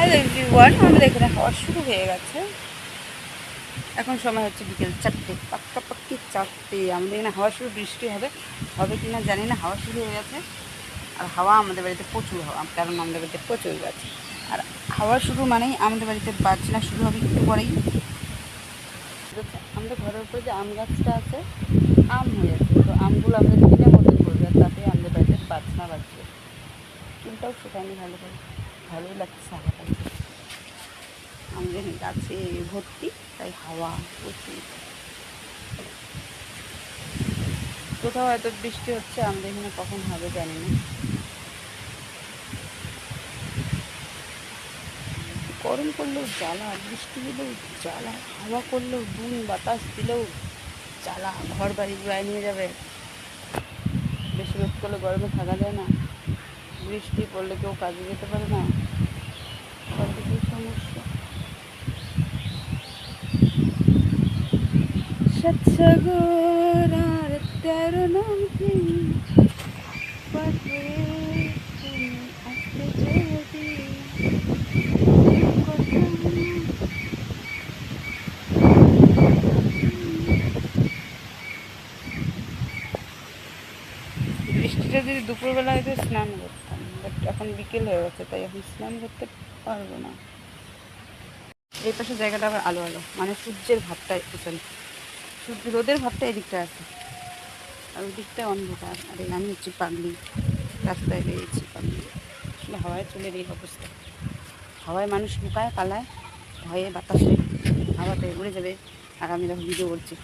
Hello everyone, আমাদের এখানে হাওয়া শুরু হয়ে গেছে। এখন সময় হচ্ছে বিকেল 4টে, পাক্কি 4টে। আমাদের এখানে হাওয়া শুরু, বৃষ্টি হবে হবে কি না জানি না। হাওয়া শুরু হয়ে গেছে, আর হাওয়া আমাদের বাড়িতে প্রচুর হাওয়া, কারণ আমাদের বাড়িতে প্রচুর গাছ। আর হাওয়া শুরু মানেই আমাদের বাড়িতে বাজনা শুরু হবে একটু পরেই। আমাদের ঘরের উপরে যে আম গাছটা আছে, আম হয়েছে, তো আমগুলো আমাদের দিনের মধ্যে পড়বে, আর তাতে আমাদের বাড়িতে বাজনা বাজবে। চুলটাও শুকায়নি ভালো করে, ভালোই লাগছে হাওয়াটা। আমাদের গাছে ভর্তি, তাই হাওয়া প্রচুর। কোথাও হয়তো বৃষ্টি হচ্ছে, আমাদের এখানে কখন হবে জানি না। গরম করলেও জ্বালা, বৃষ্টি দিলেও জ্বালা, হাওয়া করলেও বুন, বাতাস দিলেও জ্বালা, ঘর বাড়ি গায়ে নিয়ে যাবে। বেশি রোদ করলে গরমে থাকা যায় না, বৃষ্টি পড়লে কেউ কাজে যেতে পারে না, সব দিকেই সমস্যা। সাতসাগর আর 13 নদী পাশে তুমি আসতে যদি বৃষ্টিটা যদি দুপুরবেলা হয়তো স্নান করতাম, বাট এখন বিকেল হয়ে গেছে, তাই এখন স্নান করতে পারবো না। এই পাশে জায়গাটা আবার আলো আলো, মানে সূর্যের ভাবটা এখানে, সূর্য রোদের ভাবটা এদিকটা আছে, আর ওই দিকটা অন্ধকার। আর আমি হচ্ছি পাগলি, রাস্তায় বেরিয়েছি পাগলি। আসলে হাওয়ায় চুলের এই অবস্থা, হাওয়ায় মানুষ লুকায় পালায়, ভয়ে বাতাসে হাওয়াতে উড়ে যাবে। আর আমি যখন ভিডিও করছি,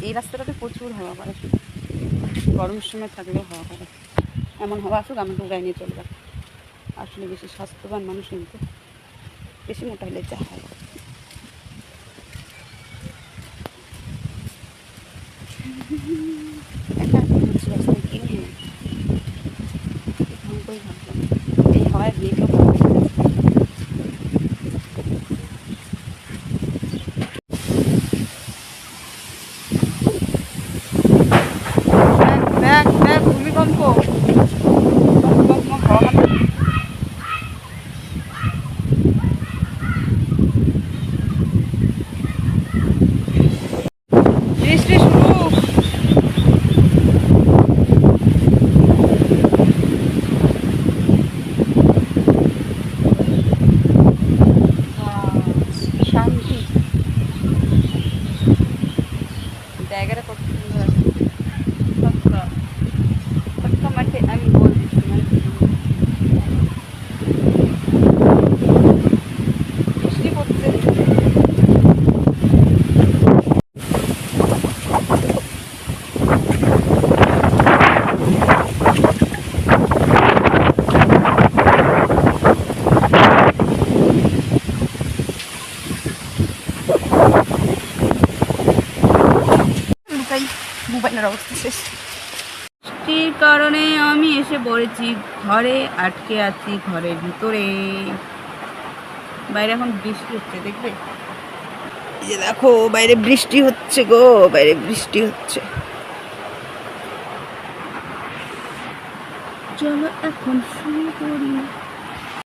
এই রাস্তাটাতে প্রচুর হাওয়া করে, গরমের সময় থাকলেও হাওয়া করে। এমন হাওয়া আসুক, আমাকে উড়াই নিয়ে চলবে। আসলে বেশি স্বাস্থ্যবান মানুষ কিন্তু, বেশি মোটা হলে যা হয়। রাস্তায় কি নিয়ে এই হাওয়ায় ভিড়ও ভালো। ভূমিকম্প, হাওয়া বৃষ্টি শুরু। শান্তি, জায়গাটা কত সুন্দর আছে। মাঠে আমি বলছি বৃষ্টি পড়ছে। মোবাইলের অবস্থা শেষ। বৃষ্টির কারণে আমি এসে পড়েছি ঘরে, আটকে আছি ঘরের ভিতরে। বাইরে এখন বৃষ্টি হচ্ছে, দেখবে এই যে দেখো, বাইরে বৃষ্টি হচ্ছে গো, বাইরে বৃষ্টি হচ্ছে। চলো এখন শুরু করি।